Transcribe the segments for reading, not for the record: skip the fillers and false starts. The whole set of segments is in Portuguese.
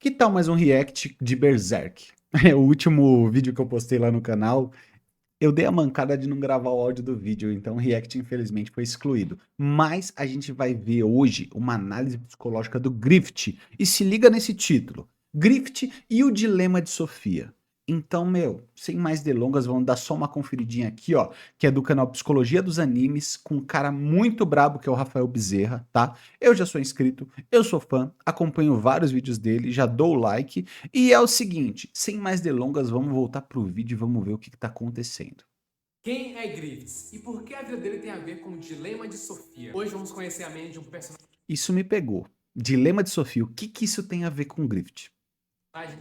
Que tal mais um react de Berserk? É o último vídeo que eu postei lá no canal. Eu dei a mancada de não gravar o áudio do vídeo, então o react infelizmente foi excluído. Mas a gente vai ver hoje uma análise psicológica do Grift. E se liga nesse título: Grift e o Dilema de Sofia. Então, meu, sem mais delongas, vamos dar só uma conferidinha aqui, ó, que é do canal Psicologia dos Animes, com um cara muito brabo que é o Rafael Bezerra, tá? Eu já sou inscrito, eu sou fã, acompanho vários vídeos dele, já dou o like. E é o seguinte, sem mais delongas, vamos voltar pro vídeo e vamos ver o que tá acontecendo. Quem é Griffiths e por que a vida dele tem a ver com o dilema de Sofia? Hoje vamos conhecer a mente de um personagem Isso me pegou. Dilema de Sofia, o que que isso tem a ver com Grift?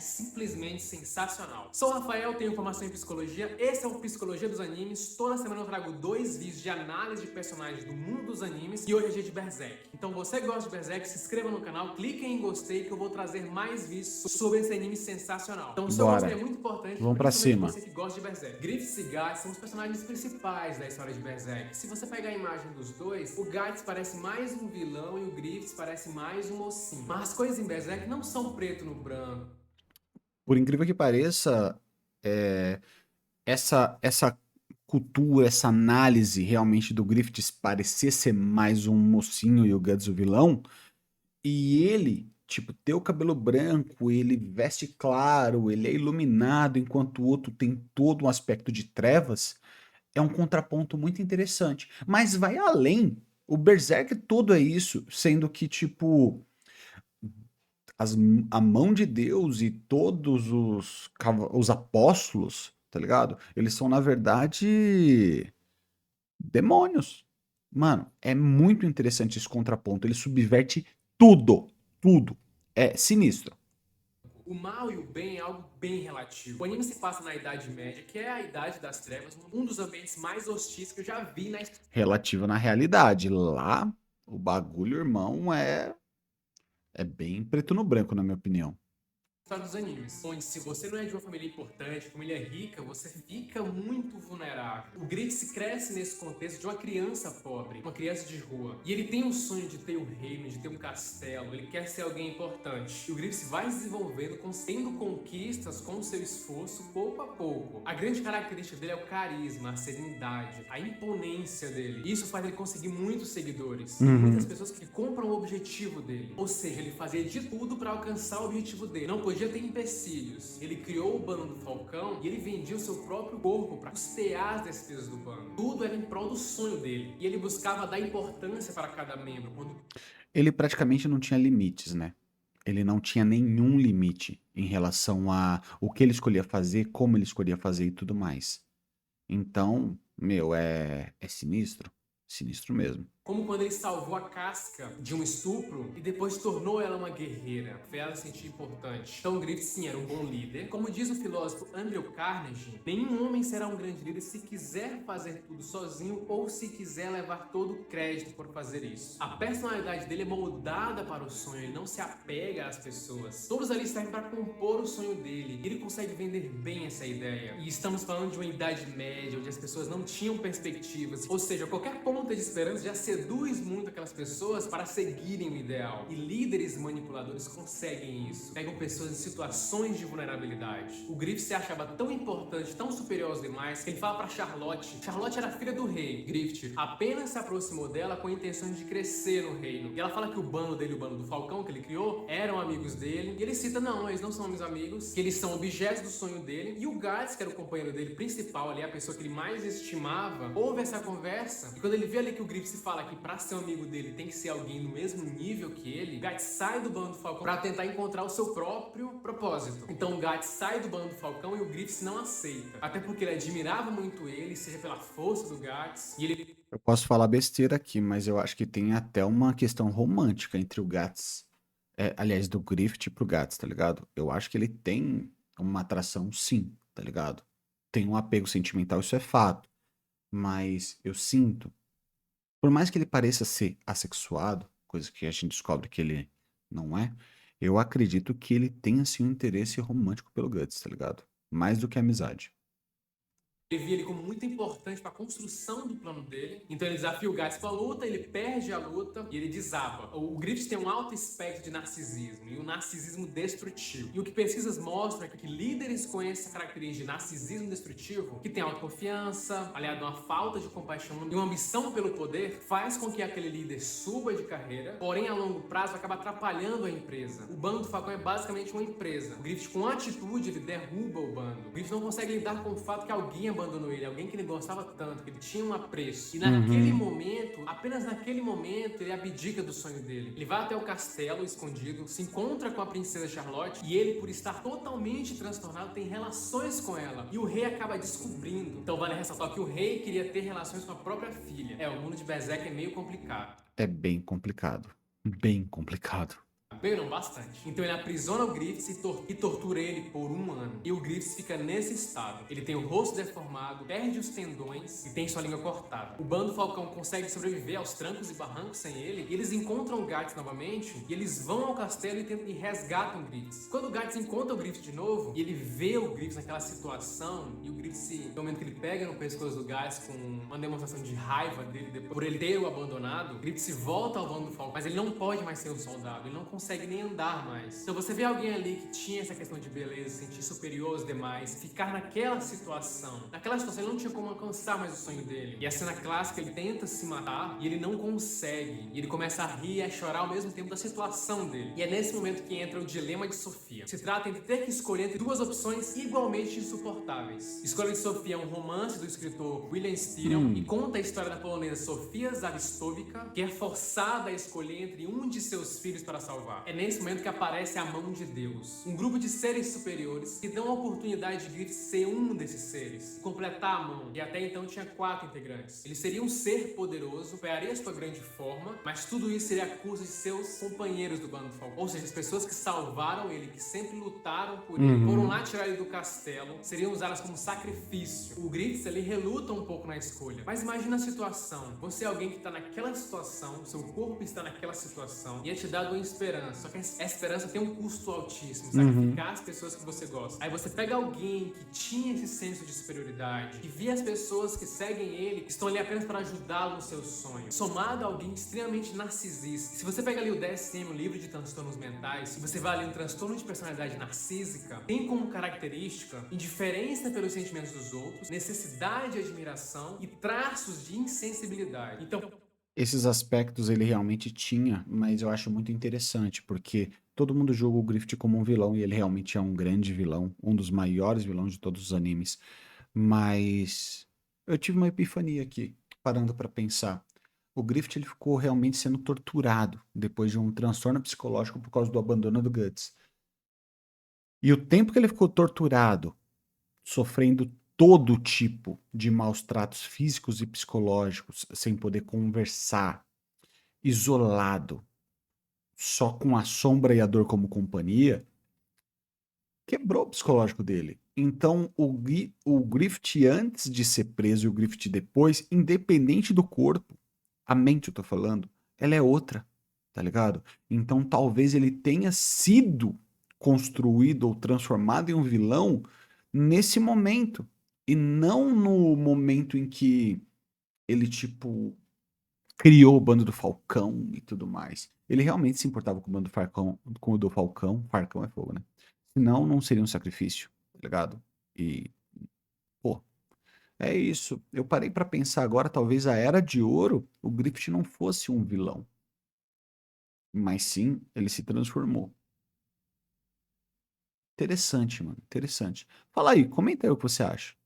simplesmente sensacional. Sou o Rafael, tenho formação em psicologia, esse é o Psicologia dos Animes. Toda semana eu trago 2 vídeos de análise de personagens do mundo dos animes e hoje é dia de Berserk. Então você que gosta de Berserk, se inscreva no canal, clique em gostei que eu vou trazer mais vídeos sobre esse anime sensacional. Então o seu gostei é Bora, muito importante, vamos pra principalmente cima. você que gosta de Berserk. Griffiths e Guts são os personagens principais da história de Berserk. Se você pegar a imagem dos dois, o Guts parece mais um vilão e o Griffiths parece mais um mocinho. Mas as coisas em Berserk não são preto no branco. Por incrível que pareça, é, essa cultura, essa análise realmente do Grift parecer ser mais um mocinho e o Guts o vilão, e ele, tipo, ter o cabelo branco, ele veste claro, ele é iluminado, enquanto o outro tem todo um aspecto de trevas, é um contraponto muito interessante. Mas vai além. O Berserk todo é isso, sendo que, tipo, as, a mão de Deus e todos os apóstolos, tá ligado? Eles são, na verdade, demônios. Mano, é muito interessante esse contraponto. Ele subverte tudo, tudo. É sinistro. O mal e o bem é algo bem relativo. O anime se passa na Idade Média, que é a Idade das Trevas, um dos ambientes mais hostis que eu já vi na Relativo na realidade. Lá, o bagulho, irmão, é bem preto no branco, na minha opinião. história dos animes, onde se você não é de uma família importante, família rica, você fica muito vulnerável. O Griffith cresce nesse contexto de uma criança pobre, uma criança de rua. E ele tem um sonho de ter um reino, de ter um castelo, ele quer ser alguém importante. E o Griffith vai se desenvolvendo, tendo conquistas com seu esforço, pouco a pouco. A grande característica dele é o carisma, a serenidade, a imponência dele. Isso faz ele conseguir muitos seguidores e muitas Uhum. pessoas que compram o objetivo dele. Ou seja, ele fazia de tudo para alcançar o objetivo dele. Não podia ter empecilhos. Ele criou o bando do Falcão e ele vendia o seu próprio corpo para custear as despesas do bando. Tudo era em prol do sonho dele. E ele buscava dar importância para cada membro. Quando Ele praticamente não tinha limites, né? Ele não tinha nenhum limite em relação a o que ele escolhia fazer, como ele escolhia fazer e tudo mais. Então, meu, é sinistro. Sinistro mesmo. Como quando ele salvou a casca de um estupro e depois tornou ela uma guerreira, fez ela se sentir importante. Então Griffith sim era um bom líder. Como diz o filósofo Andrew Carnegie, nenhum homem será um grande líder se quiser fazer tudo sozinho ou se quiser levar todo o crédito por fazer isso. A personalidade dele é moldada para o sonho, ele não se apega às pessoas. Todos ali servem para compor o sonho dele. Ele consegue vender bem essa ideia. E estamos falando de uma idade média, onde as pessoas não tinham perspectivas. Ou seja, qualquer ponta de esperança já seduz muito aquelas pessoas para seguirem o ideal. E líderes manipuladores conseguem isso. Pegam pessoas em situações de vulnerabilidade. O Griffith se achava tão importante, tão superior aos demais, que ele fala para Charlotte. Charlotte era filha do rei. Griffith apenas se aproximou dela com a intenção de crescer no reino. E ela fala que o bando dele, o bando do Falcão que ele criou, eram amigos dele. E ele cita, não, eles não são meus amigos, que eles são objetos do sonho dele. E o Guts, que era o companheiro dele principal ali, a pessoa que ele mais estimava, ouve essa conversa. E quando ele vê ali que o Griffith fala que pra ser um amigo dele tem que ser alguém no mesmo nível que ele, o Guts sai do bando do Falcão pra tentar encontrar o seu próprio propósito. Então o Guts sai do bando do Falcão e o Griffith não aceita. Até porque ele admirava muito ele, seja pela força do Guts, e ele Eu posso falar besteira aqui, mas eu acho que tem até uma questão romântica entre o Guts, aliás, do Griffith pro Guts, tá ligado? Eu acho que ele tem uma atração, sim, tá ligado? Tem um apego sentimental, isso é fato. Mas eu sinto, por mais que ele pareça ser assexuado, coisa que a gente descobre que ele não é, eu acredito que ele tem, assim, um interesse romântico pelo Guts, tá ligado? Mais do que amizade. Ele via ele como muito importante para a construção do plano dele. Então ele desafia o Gats para a luta, ele perde a luta e ele desaba. O Griffith tem um alto espectro de narcisismo e um narcisismo destrutivo. E o que pesquisas mostram é que líderes com essa característica de narcisismo destrutivo, que tem autoconfiança, aliado a uma falta de compaixão e uma ambição pelo poder, faz com que aquele líder suba de carreira, porém a longo prazo acaba atrapalhando a empresa. O bando do Falcão é basicamente uma empresa. O Griffith, com atitude, ele derruba o bando. O Griffith não consegue lidar com o fato que alguém abandonou ele, alguém que ele gostava tanto, que ele tinha um apreço. E naquele momento, apenas naquele momento, ele abdica do sonho dele. Ele vai até o castelo escondido, se encontra com a princesa Charlotte e ele, por estar totalmente transtornado, tem relações com ela. E o rei acaba descobrindo. Então vale ressaltar que o rei queria ter relações com a própria filha. O mundo de Berserk é meio complicado. É bem complicado. Bem complicado. Bem, não, bastante. Então ele aprisiona o Griffiths e tortura ele por 1 ano. E o Griffiths fica nesse estado. Ele tem o rosto deformado, perde os tendões e tem sua língua cortada. O bando Falcão consegue sobreviver aos trancos e barrancos sem ele. E eles encontram o Gats novamente. E eles vão ao castelo e resgatam o Griffiths. Quando o Gats encontra o Griffiths de novo, e ele vê o Griffiths naquela situação, e o Griffiths, no momento que ele pega no pescoço do Gats com uma demonstração de raiva dele depois, por ele ter o abandonado, o Griffiths volta ao bando do Falcão. Mas ele não pode mais ser um soldado. Ele não consegue nem andar mais. Então você vê alguém ali que tinha essa questão de beleza, se sentir superior aos demais, ficar naquela situação. Naquela situação ele não tinha como alcançar mais o sonho dele. E a cena clássica, ele tenta se matar e ele não consegue. E ele começa a rir e a chorar ao mesmo tempo da situação dele. E é nesse momento que entra o dilema de Sofia. Se trata entre ter que escolher entre 2 opções igualmente insuportáveis. Escolha de Sofia é um romance do escritor William Styron e conta a história da polonesa Sofia Zawistowica, que é forçada a escolher entre um de seus filhos para salvar. É nesse momento que aparece a mão de Deus. Um grupo de seres superiores que dão a oportunidade de Griffith ser um desses seres, completar a mão. E até então tinha 4 integrantes. Ele seria um ser poderoso, ganharia sua grande forma, mas tudo isso seria a custa de seus companheiros do bando Falcão. Ou seja, as pessoas que salvaram ele, que sempre lutaram por ele, foram lá tirar ele do castelo, seriam usadas como sacrifício. O Griffith, ele reluta um pouco na escolha. Mas imagina a situação. Você é alguém que está naquela situação, seu corpo está naquela situação, e é te dado uma esperança. Só que essa esperança tem um custo altíssimo, sacrificar as pessoas que você gosta. Aí você pega alguém que tinha esse senso de superioridade, que via as pessoas que seguem ele, que estão ali apenas para ajudá-lo no seu sonho, somado a alguém extremamente narcisista. Se você pega ali o DSM, o livro de transtornos mentais, e você vai ali um transtorno de personalidade narcísica, tem como característica indiferença pelos sentimentos dos outros, necessidade de admiração e traços de insensibilidade. Então, Esses aspectos ele realmente tinha, mas eu acho muito interessante, porque todo mundo julga o Griffith como um vilão, e ele realmente é um grande vilão, um dos maiores vilões de todos os animes. Mas eu tive uma epifania aqui, parando pra pensar. O Griffith ele ficou realmente sendo torturado depois de um transtorno psicológico por causa do abandono do Guts. E o tempo que ele ficou torturado, sofrendo todo tipo de maus tratos físicos e psicológicos, sem poder conversar, isolado, só com a sombra e a dor como companhia, quebrou o psicológico dele. Então, o Griffith antes de ser preso e o Griffith depois, independente do corpo, a mente eu tô falando, ela é outra, tá ligado? Então, talvez ele tenha sido construído ou transformado em um vilão nesse momento. E não no momento em que ele, tipo, criou o bando do Falcão e tudo mais. Ele realmente se importava com o bando do Falcão, com o do Falcão. Falcão é fogo, né? Senão, não seria um sacrifício, tá ligado? E, pô, é isso. Eu parei pra pensar agora, talvez a Era de Ouro, o Griffith não fosse um vilão. Mas sim, ele se transformou. Interessante, mano. Interessante. Fala aí, comenta aí o que você acha.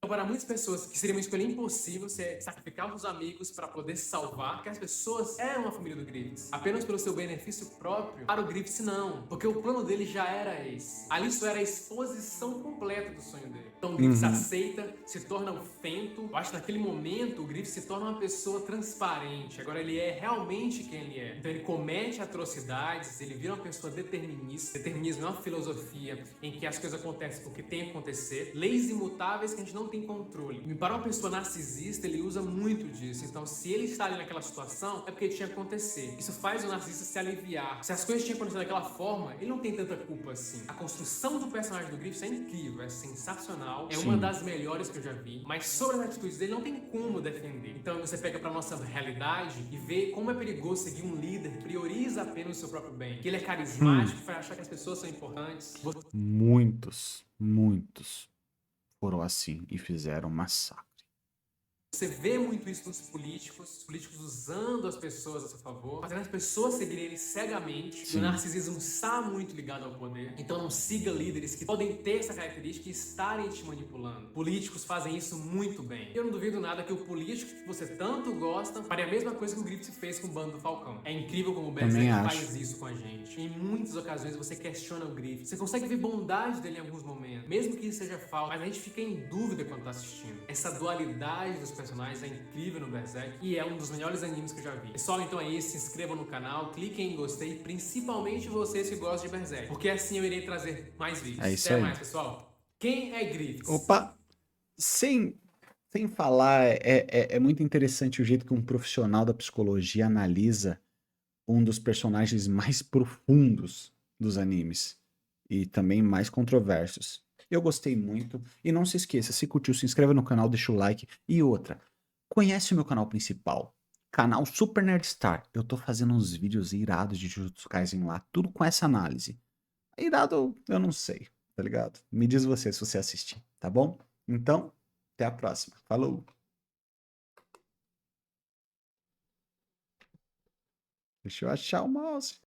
para muitas pessoas que seria uma escolha impossível ser sacrificar os amigos para poder se salvar, porque as pessoas eram a família do Griffiths, apenas pelo seu benefício próprio. Para o Griffiths não, porque o plano dele já era esse. Ali isso era a exposição completa do sonho dele. Então o Griffiths aceita, se torna o Fento. Eu acho que naquele momento o Griffiths se torna uma pessoa transparente. Agora ele é realmente quem ele é. Então ele comete atrocidades, ele vira uma pessoa determinista. Determinismo é uma filosofia em que as coisas acontecem porque tem que acontecer. Leis imutáveis que a gente não tem tem controle. E para uma pessoa narcisista, ele usa muito disso. Então, se ele está ali naquela situação, é porque tinha que acontecer. Isso faz o narcisista se aliviar. Se as coisas tinham acontecido daquela forma, ele não tem tanta culpa assim. A construção do personagem do Griffiths é incrível, é sensacional, é uma Sim. das melhores que eu já vi. Mas sobre as atitudes dele, não tem como defender. Então, você pega pra nossa realidade e vê como é perigoso seguir um líder que prioriza apenas o seu próprio bem. Que ele é carismático, faz achar que as pessoas são importantes. Muitos foram assim e fizeram massacre. Você vê muito isso nos políticos, os políticos usando as pessoas a seu favor, fazendo as pessoas seguirem eles cegamente. E Sim. o narcisismo está muito ligado ao poder. Então não siga líderes que podem ter essa característica e estarem te manipulando. Políticos fazem isso muito bem. Eu não duvido nada que o político que você tanto gosta faria a mesma coisa que o Griffith fez com o Bando do Falcão. É incrível como o Também Berserk acho. faz isso com a gente. Em muitas ocasiões você questiona o Griffith. Você consegue ver bondade dele em alguns momentos, mesmo que isso seja falso, mas a gente fica em dúvida quando tá assistindo. Essa dualidade dos personagens é incrível no Berserk e é um dos melhores animes que eu já vi. Pessoal, então é isso. Se inscrevam no canal, cliquem em gostei, principalmente vocês que gostam de Berserk, porque assim eu irei trazer mais vídeos. É isso Até aí. mais, pessoal. Quem é Griffiths? Opa! Sem falar, é muito interessante o jeito que um profissional da psicologia analisa um dos personagens mais profundos dos animes e também mais controversos. Eu gostei muito. E não se esqueça, se curtiu, se inscreva no canal, deixa o like. E outra, conhece o meu canal principal, canal Super Nerdstar. Eu tô fazendo uns vídeos irados de Jujutsu Kaisen lá, tudo com essa análise. Irado, eu não sei, tá ligado? Me diz você se você assistir, tá bom? Então, até a próxima. Falou! Deixa eu achar o mouse.